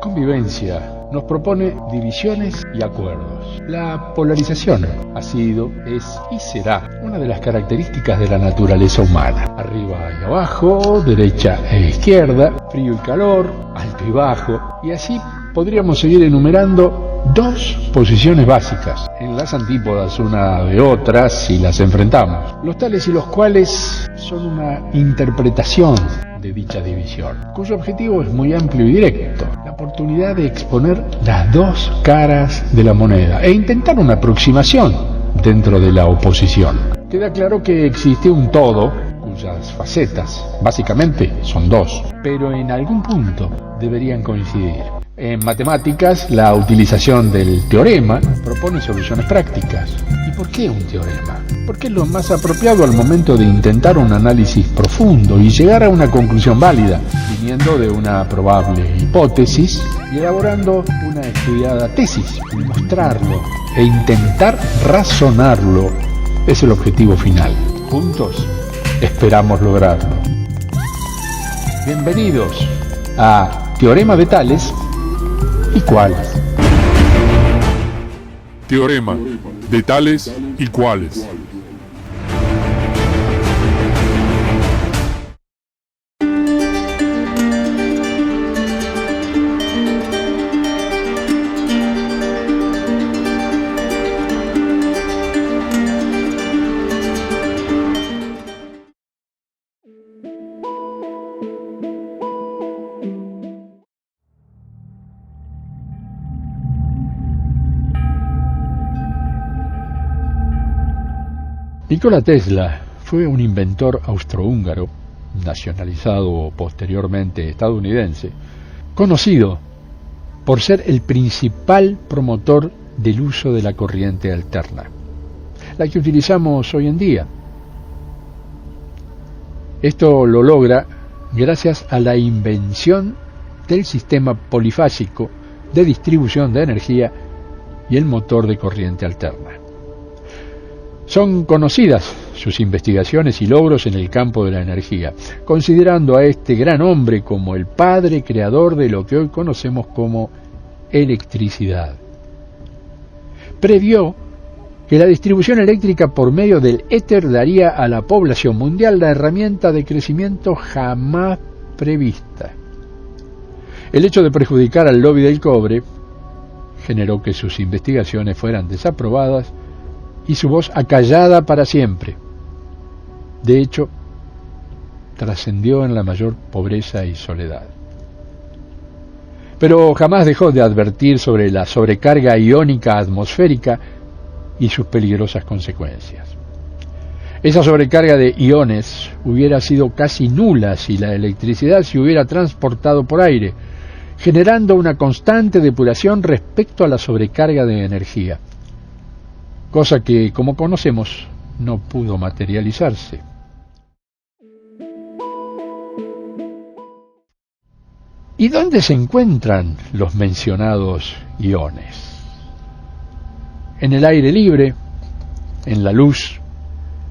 convivencia nos propone divisiones y acuerdos. La polarización ha sido, es y será una de las características de la naturaleza humana. Arriba y abajo, derecha e izquierda, frío y calor, alto y bajo, y así podríamos seguir enumerando dos posiciones básicas, en las antípodas una de otra si las enfrentamos, los tales y los cuales son una interpretación de dicha división, cuyo objetivo es muy amplio y directo, la oportunidad de exponer las dos caras de la moneda e intentar una aproximación dentro de la oposición. Queda claro que existe un todo cuyas facetas, básicamente, son dos, pero en algún punto deberían coincidir. En matemáticas, la utilización del teorema propone soluciones prácticas. ¿Y por qué un teorema? Porque es lo más apropiado al momento de intentar un análisis profundo y llegar a una conclusión válida, viniendo de una probable hipótesis y elaborando una estudiada tesis, mostrarlo e intentar razonarlo es el objetivo final. Juntos esperamos lograrlo. Bienvenidos a Teorema de Tales y Cuales. Teorema de Tales y Cuales. Nikola Tesla fue un inventor austrohúngaro, nacionalizado posteriormente estadounidense, conocido por ser el principal promotor del uso de la corriente alterna, la que utilizamos hoy en día. Esto lo logra gracias a la invención del sistema polifásico de distribución de energía y el motor de corriente alterna. Son conocidas sus investigaciones y logros en el campo de la energía, considerando a este gran hombre como el padre creador de lo que hoy conocemos como electricidad. Previó que la distribución eléctrica por medio del éter daría a la población mundial la herramienta de crecimiento jamás prevista. El hecho de perjudicar al lobby del cobre generó que sus investigaciones fueran desaprobadas y su voz acallada para siempre. De hecho, trascendió en la mayor pobreza y soledad. Pero jamás dejó de advertir sobre la sobrecarga iónica atmosférica y sus peligrosas consecuencias. Esa sobrecarga de iones hubiera sido casi nula si la electricidad se hubiera transportado por aire, generando una constante depuración respecto a la sobrecarga de energía, cosa que, como conocemos, no pudo materializarse. ¿Y dónde se encuentran los mencionados iones? En el aire libre, en la luz,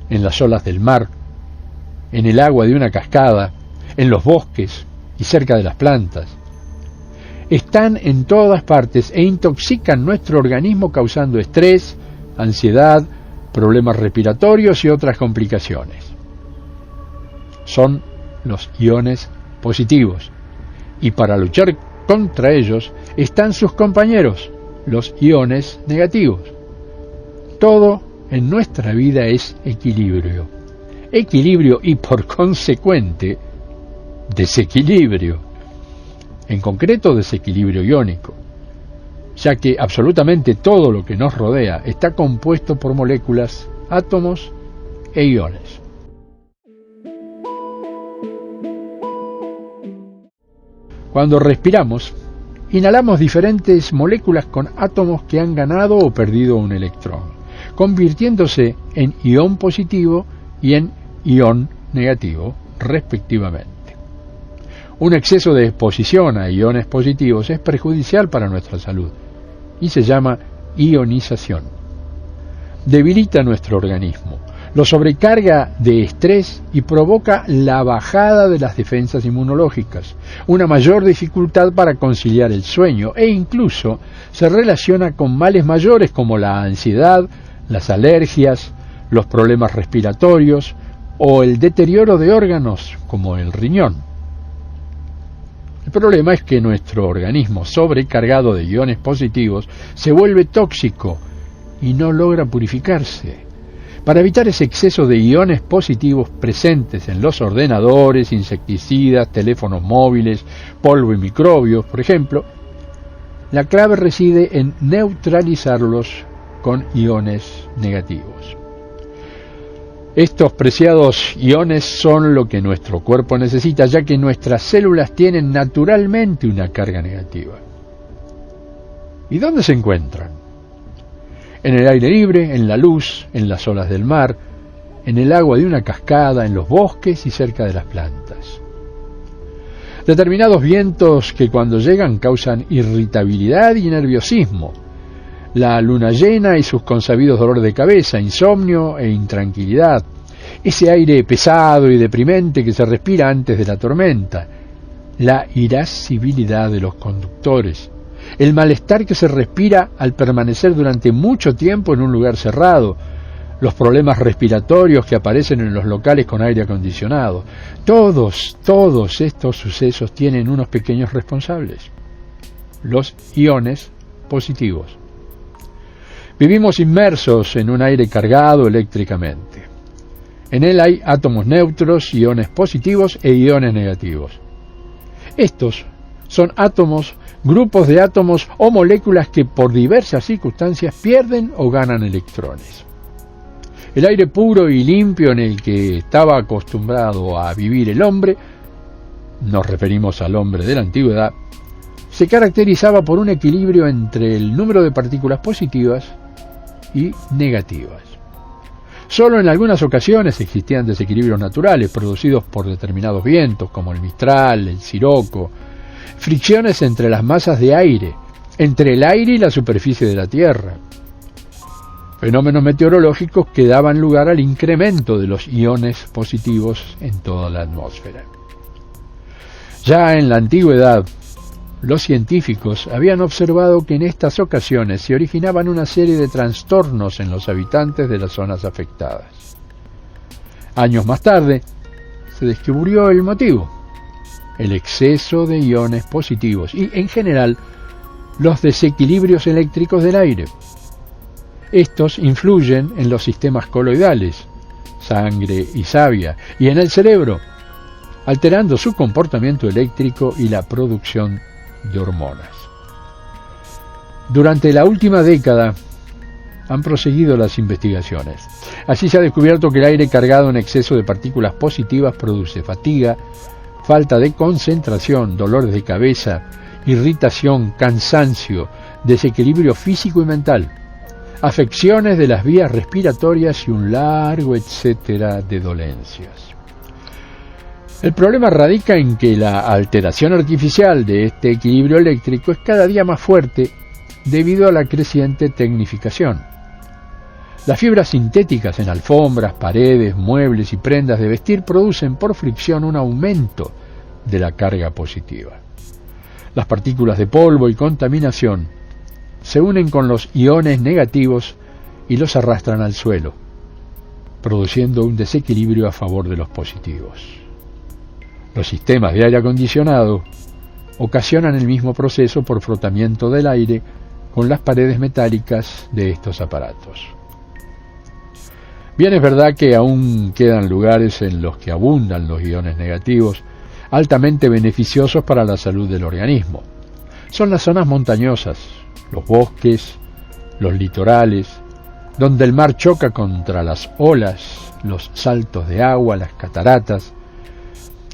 en las olas del mar, en el agua de una cascada, en los bosques y cerca de las plantas. Están en todas partes e intoxican nuestro organismo causando estrés, ansiedad, problemas respiratorios y otras complicaciones. Son los iones positivos, y para luchar contra ellos están sus compañeros, los iones negativos. Todo en nuestra vida es equilibrio. Equilibrio y, por consecuente, desequilibrio. En concreto, desequilibrio iónico, ya que absolutamente todo lo que nos rodea está compuesto por moléculas, átomos e iones. Cuando respiramos, inhalamos diferentes moléculas con átomos que han ganado o perdido un electrón, convirtiéndose en ion positivo y en ion negativo, respectivamente. Un exceso de exposición a iones positivos es perjudicial para nuestra salud y se llama ionización. Debilita nuestro organismo, Lo sobrecarga de estrés y provoca la bajada de las defensas inmunológicas, una mayor dificultad para conciliar el sueño e incluso se relaciona con males mayores como la ansiedad, las alergias, los problemas respiratorios o el deterioro de órganos como el riñón. El problema es que nuestro organismo sobrecargado de iones positivos se vuelve tóxico y no logra purificarse. Para evitar ese exceso de iones positivos presentes en los ordenadores, insecticidas, teléfonos móviles, polvo y microbios, por ejemplo, la clave reside en neutralizarlos con iones negativos. Estos preciados iones son lo que nuestro cuerpo necesita, ya que nuestras células tienen naturalmente una carga negativa. ¿Y dónde se encuentran? En el aire libre, en la luz, en las olas del mar, en el agua de una cascada, en los bosques y cerca de las plantas. Determinados vientos que cuando llegan causan irritabilidad y nerviosismo. La luna llena y sus consabidos dolores de cabeza, insomnio e intranquilidad. Ese aire pesado y deprimente que se respira antes de la tormenta. La irascibilidad de los conductores. El malestar que se respira al permanecer durante mucho tiempo en un lugar cerrado, los problemas respiratorios que aparecen en los locales con aire acondicionado. Todos estos sucesos tienen unos pequeños responsables: los iones positivos. Vivimos inmersos en un aire cargado eléctricamente. En él hay átomos neutros, iones positivos e iones negativos. Estos son átomos, grupos de átomos o moléculas que por diversas circunstancias pierden o ganan electrones. El aire puro y limpio en el que estaba acostumbrado a vivir el hombre, nos referimos al hombre de la antigüedad, se caracterizaba por un equilibrio entre el número de partículas positivas y negativas. Solo en algunas ocasiones existían desequilibrios naturales producidos por determinados vientos como el mistral, el siroco, fricciones entre las masas de aire, entre el aire y la superficie de la Tierra. Fenómenos meteorológicos que daban lugar al incremento de los iones positivos en toda la atmósfera. Ya en la antigüedad, los científicos habían observado que en estas ocasiones se originaban una serie de trastornos en los habitantes de las zonas afectadas. Años más tarde, se descubrió el motivo: el exceso de iones positivos y, en general, los desequilibrios eléctricos del aire. Estos influyen en los sistemas coloidales, sangre y savia, y en el cerebro, alterando su comportamiento eléctrico y la producción de hormonas. Durante la última década han proseguido las investigaciones. Así se ha descubierto que el aire cargado en exceso de partículas positivas produce fatiga, falta de concentración, dolores de cabeza, irritación, cansancio, desequilibrio físico y mental, afecciones de las vías respiratorias y un largo etcétera de dolencias. El problema radica en que la alteración artificial de este equilibrio eléctrico es cada día más fuerte debido a la creciente tecnificación. Las fibras sintéticas en alfombras, paredes, muebles y prendas de vestir producen por fricción un aumento de la carga positiva. Las partículas de polvo y contaminación se unen con los iones negativos y los arrastran al suelo, produciendo un desequilibrio a favor de los positivos. Los sistemas de aire acondicionado ocasionan el mismo proceso por frotamiento del aire con las paredes metálicas de estos aparatos. Bien, es verdad que aún quedan lugares en los que abundan los iones negativos, altamente beneficiosos para la salud del organismo. Son las zonas montañosas, los bosques, los litorales, donde el mar choca contra las olas, los saltos de agua, las cataratas.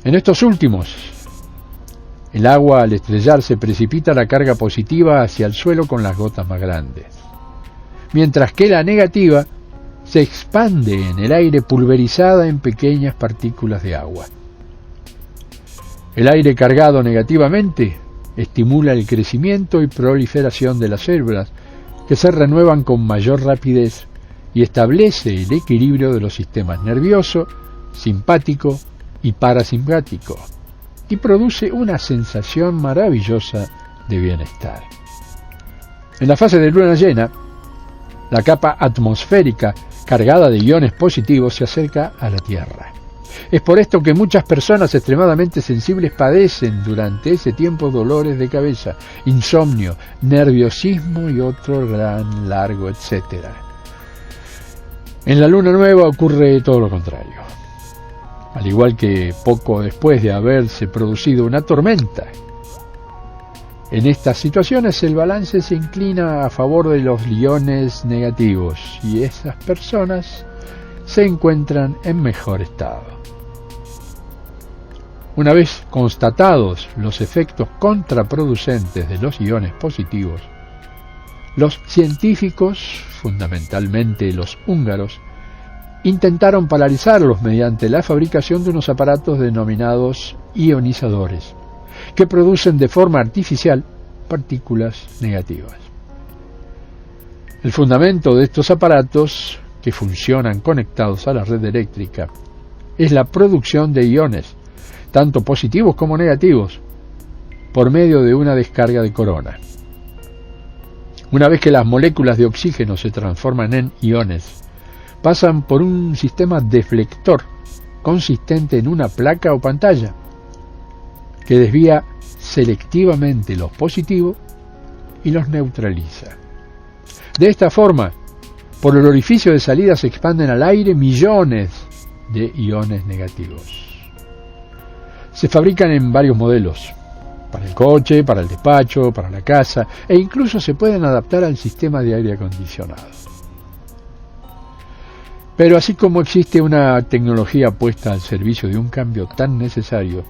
En estos últimos, el agua al estrellarse precipita la carga positiva hacia el suelo con las gotas más grandes, mientras que la negativa se expande en el aire pulverizada en pequeñas partículas de agua. El aire cargado negativamente estimula el crecimiento y proliferación de las células, que se renuevan con mayor rapidez y establece el equilibrio de los sistemas nervioso, simpático y parasimpático, y produce una sensación maravillosa de bienestar. En la fase de luna llena, la capa atmosférica cargada de iones positivos se acerca a la Tierra. Es por esto que muchas personas extremadamente sensibles padecen durante ese tiempo dolores de cabeza, insomnio, nerviosismo y otro gran largo etcétera. En la luna nueva ocurre todo lo contrario. Al igual que poco después de haberse producido una tormenta. En estas situaciones el balance se inclina a favor de los iones negativos y esas personas se encuentran en mejor estado. Una vez constatados los efectos contraproducentes de los iones positivos, los científicos, fundamentalmente los húngaros, intentaron paralizarlos mediante la fabricación de unos aparatos denominados ionizadores, que producen de forma artificial partículas negativas. El fundamento de estos aparatos, que funcionan conectados a la red eléctrica, es la producción de iones, tanto positivos como negativos, por medio de una descarga de corona. Una vez que las moléculas de oxígeno se transforman en iones, pasan por un sistema deflector consistente en una placa o pantalla que desvía selectivamente los positivos y los neutraliza. De esta forma, por el orificio de salida se expanden al aire millones de iones negativos. Se fabrican en varios modelos, para el coche, para el despacho, para la casa, e incluso se pueden adaptar al sistema de aire acondicionado. Pero así como existe una tecnología puesta al servicio de un cambio tan necesario,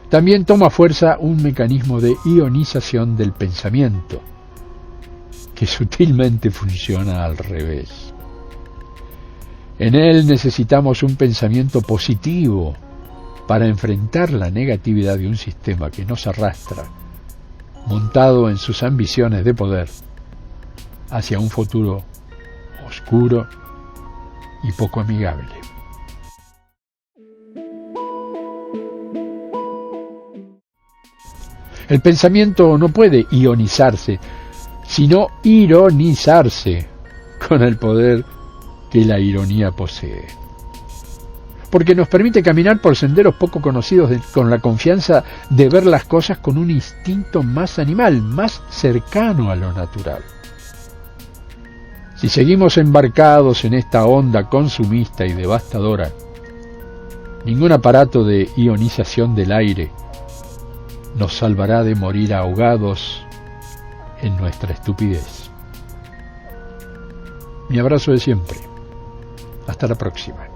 también toma fuerza un mecanismo de ionización del pensamiento, que sutilmente funciona al revés. En él necesitamos un pensamiento positivo para enfrentar la negatividad de un sistema que nos arrastra, montado en sus ambiciones de poder, hacia un futuro oscuro y poco amigable. El pensamiento no puede ionizarse, sino ironizarse con el poder que la ironía posee. Porque nos permite caminar por senderos poco conocidos con la confianza de ver las cosas con un instinto más animal, más cercano a lo natural. Si seguimos embarcados en esta onda consumista y devastadora, ningún aparato de ionización del aire nos salvará de morir ahogados en nuestra estupidez. Mi abrazo de siempre. Hasta la próxima.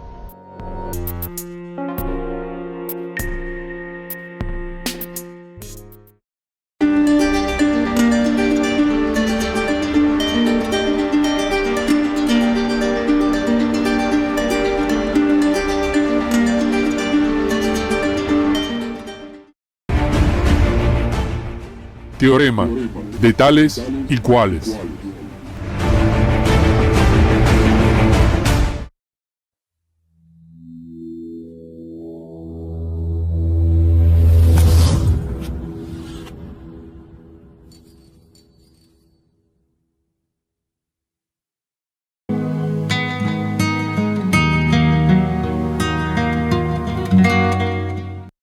Teorema de tales y cuales.